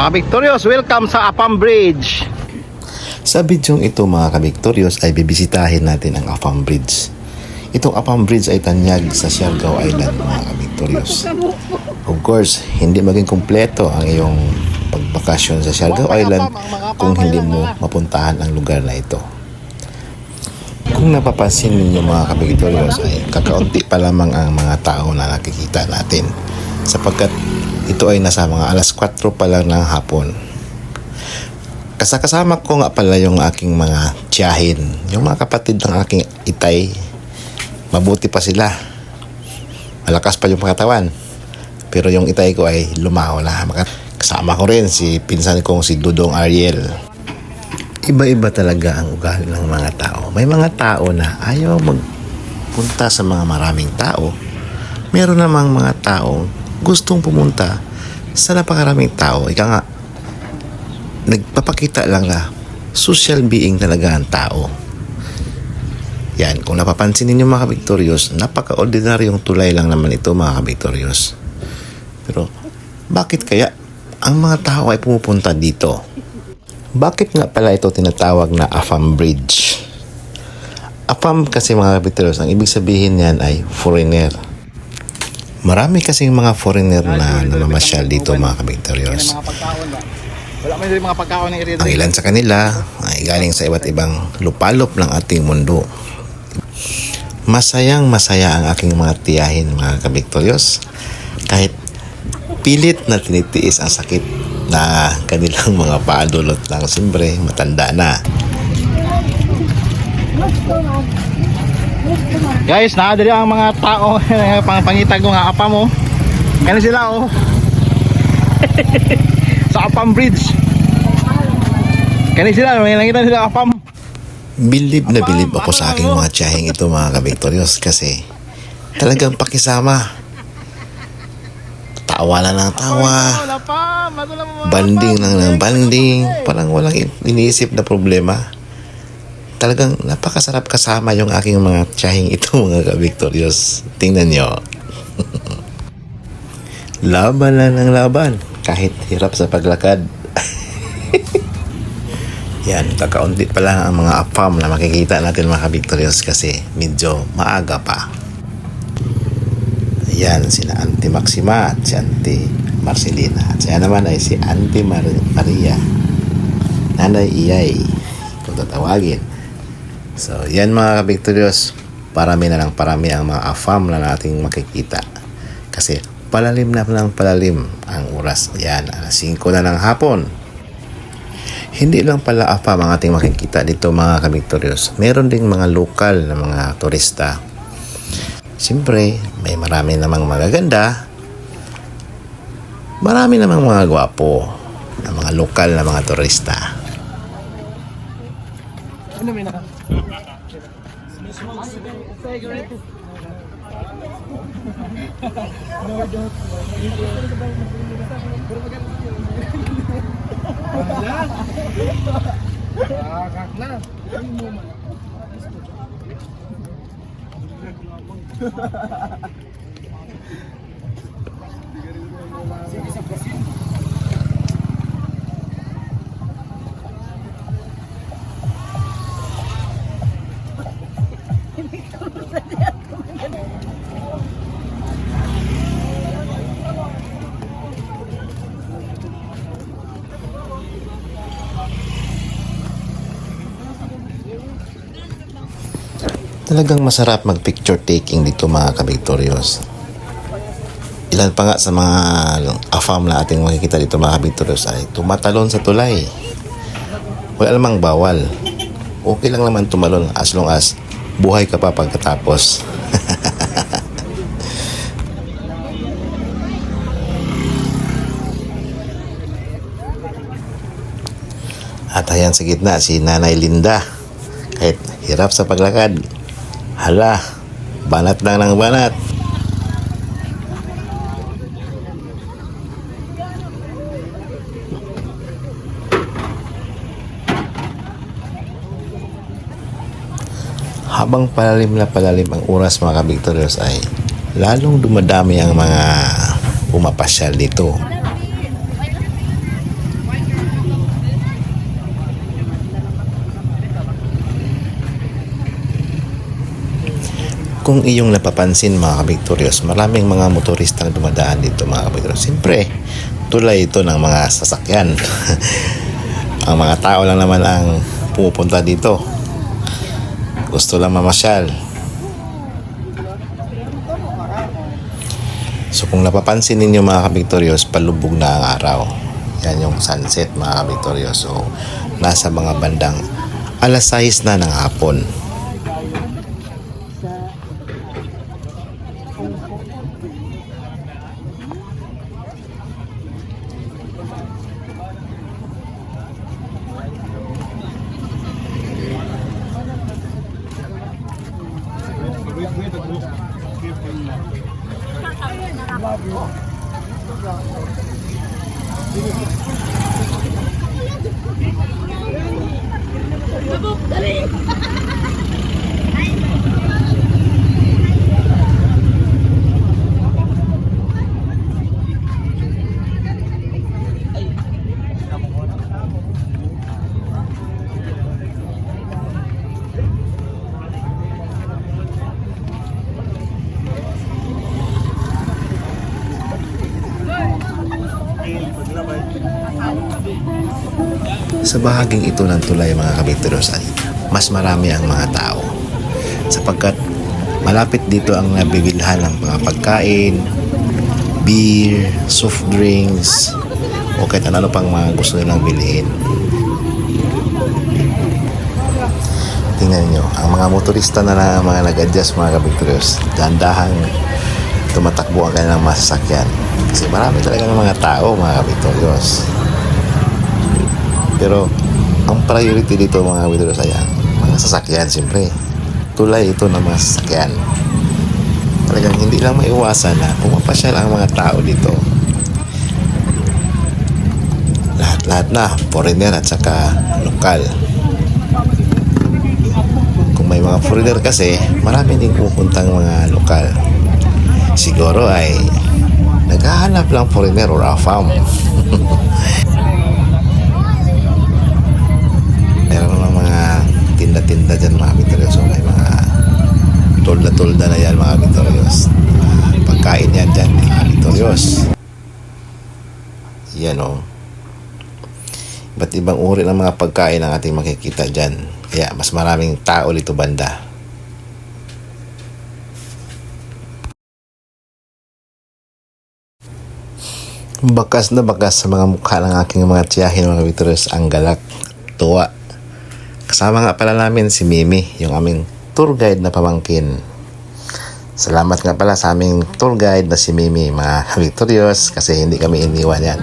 Mga Victorious, welcome sa Apam Bridge. Sa bidyong ito mga ka-Victorious ay bibisitahin natin ang Apam Bridge. Itong Apam Bridge ay tanyag sa Siargao Island mga ka-Victorious. Of course, hindi maging kumpleto ang iyong pagbakasyon sa Siargao Island kung hindi mo mapuntahan ang lugar na ito. Kung napapansin ninyo mga ka-Victorious ay kakaunti pa lamang ang mga tao na nakikita natin sapagkat ito ay nasa mga alas 4 pa lang ng hapon. Kasama ko nga pala yung aking mga tiyahin, yung mga kapatid ng aking itay. Mabuti pa sila, malakas pa yung katawan, pero yung itay ko ay lumaho na. Kasama ko rin si pinsan kong si Dudong Ariel. Iba-iba talaga ang ugali ng mga tao. May mga tao na ayaw magpunta sa mga maraming tao. Meron namang mga tao gustong pumunta sa napakaraming tao. Ika nga, nagpapakita lang na social being talaga ang tao. Yan, kung napapansin ninyo mga ka-Victorious, napaka-ordinaryong tulay lang naman ito mga ka-Victorious. Pero, bakit kaya ang mga tao ay pumupunta dito? Bakit nga pala ito tinatawag na Apam Bridge? Apam kasi mga ka-Victorious, ang ibig sabihin niyan ay foreigner. Marami kasing mga foreigner na namamasyal dito mga ka-Victorious. Wala man yung mga pagkaon ng area. Ang ilan sa kanila ay galing sa iba't ibang lupalop ng ating mundo. Masayang masaya ang aking mga tiyahin mga ka-Victorious. Kahit pilit na tinitiis ang sakit na kanilang mga paadulot lang. Siyempre, matanda na. Guys, naadali ang mga tao pangitag ko nga Apam mo. Kaya sila oh. Sa Apam Bridge. Kaya sila, may nakita sila Apam. Bilib na bilib ako sa aking mga tiyahing ito mga ka-Victorious kasi talagang pakisama. Tawa lang ng tawa. Banding lang ng banding. Parang walang iniisip na problema. Talagang napakasarap kasama yung aking mga tiyahing ito mga ka-Victorious. Tingnan nyo. Laban lang ng laban. Kahit hirap sa paglakad. Yan, kakaunti pa lang ang mga Apam na makikita natin mga ka-Victorious kasi medyo maaga pa. Yan, sina Auntie Maxima at si Auntie Marcelina. At siya naman ay si Auntie Maria. Nanay Iyay, kung tatawagin. So, yan mga ka-Victorious, parami na lang parami ang mga Apam na nating makikita. Kasi palalim na ng palalim ang oras. Yan, alas 5 na ng hapon. Hindi lang pala Apam ang ating makikita dito mga ka-Victorious. Meron ding mga lokal na mga turista. Siyempre, may marami namang magaganda. Marami namang mga gwapo na mga lokal na mga turista. Ano may naka? Talagang masarap mag-picture taking dito mga ka-Victorious. Ilan pa nga sa mga Apam na ating makikita dito mga ka-Victorious ay tumatalon sa tulay. Wala namang bawal. Okay lang naman tumalon as long as buhay ka pa pagkatapos. At ayan sa gitna si Nanay Linda. Kahit hirap sa paglakad, hala, banat lang ng banat. Habang palalim na palalim ang oras mga ka-Victorious ay lalong dumadami ang mga pumapasyal dito. Kung iyong napapansin mga kabiktoryos, maraming mga motoristang dumadaan dito mga kabiktoryos. Siyempre, tulay ito ng mga sasakyan. Ang mga tao lang naman ang pumupunta dito. Gusto lang mamasyal. So kung napapansin ninyo mga kabiktoryos, palubog na ang araw. Yan yung sunset mga kabiktoryos. So nasa mga bandang alas 6 na ng hapon. Sa bahaging ito ng tulay mga kabiktoryos ay mas marami ang mga tao sapagkat malapit dito ang nabibilhan ng mga pagkain, beer, soft drinks o kahit ano pang mga gusto nilang bilhin. Tingnan nyo, ang mga motorista na lang ang mga nag-adjust mga kabiktoryos, dahan-dahang tumatakbo ang kanilang masasakyan kasi marami talaga ng mga tao mga kabiktoryos. Pero ang priority dito mga kabiktoryos ay ang mga sasakyan siyempre. Tulay ito ng mga sasakyan. Talagang hindi lang maiwasan na pumapasyal ang mga tao dito. Lahat-lahat na, foreigner at saka lokal. Kung may mga foreigner kasi, marami din pupuntang mga lokal. Siguro ay naghahanap lang foreigner or AFAM. Meron ng mga tinda-tinda dyan mga kabiktoryos. So, may mga tolda-tolda na yan mga kabiktoryos. Pagkain yan dyan mga kabiktoryos. Yan o. Iba't ibang uri ng mga pagkain ang ating makikita dyan. Kaya mas maraming tao dito banda. Bakas na bakas sa mga mukha ng aking mga tiyahin mga kabiktoryos ang galak, tuwa. Kasama nga pala namin si Mimi, yung aming tour guide na pamangkin. Salamat nga pala sa aming tour guide na si Mimi, mga kabiktoryos, kasi hindi kami iniwan yan.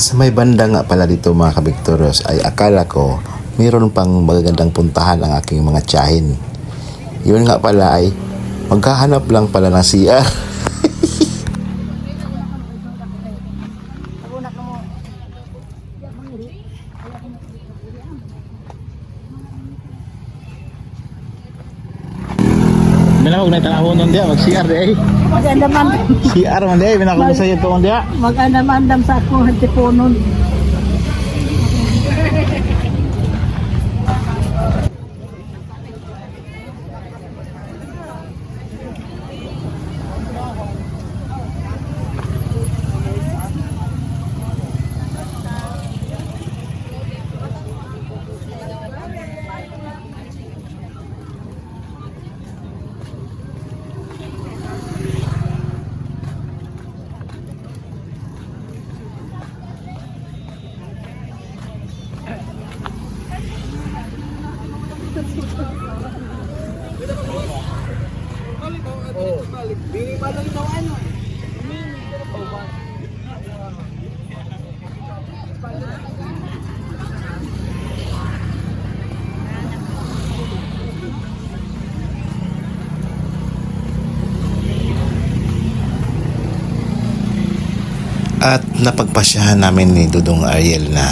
Sa may banda nga pala dito mga kabiktoryos ay akala ko mayroon pang magagandang puntahan ang aking mga tiyahin. Yun nga pala ay maghahanap lang pala ng CR. Huwag na itanahon nun diya, mag-CR di eh. Mag-andamandam. CR man di eh, binakong sa iyo ito diya. Mag-andamandam sa akong hantiponon. At napagpasyahan namin ni Dudong Ariel na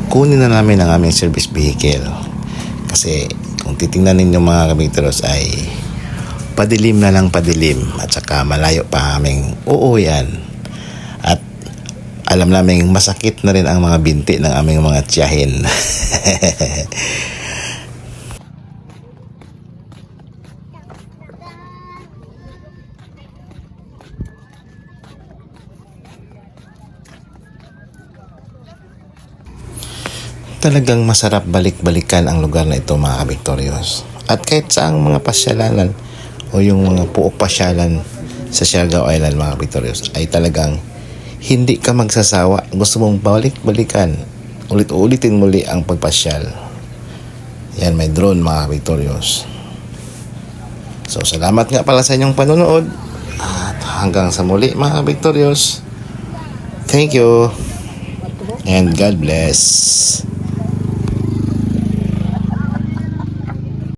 kunin na namin ang aming service vehicle. Kasi kung titingnan ninyo mga kabigteros ay padilim na lang padilim at saka malayo pa aming uuwian. At alam namin masakit na rin ang mga binti ng aming mga tiyahin. Talagang masarap balik-balikan ang lugar na ito mga kabiktoryos. At kahit saang mga pasyalanan o yung mga puok pasyalan sa Siargao Island mga kabiktoryos ay talagang hindi ka magsasawa. Gusto mong balik-balikan, ulit-ulitin muli ang pagpasyal. Yan, may drone mga kabiktoryos. So salamat nga pala sa inyong panonood at hanggang sa muli mga kabiktoryos. Thank you and God bless.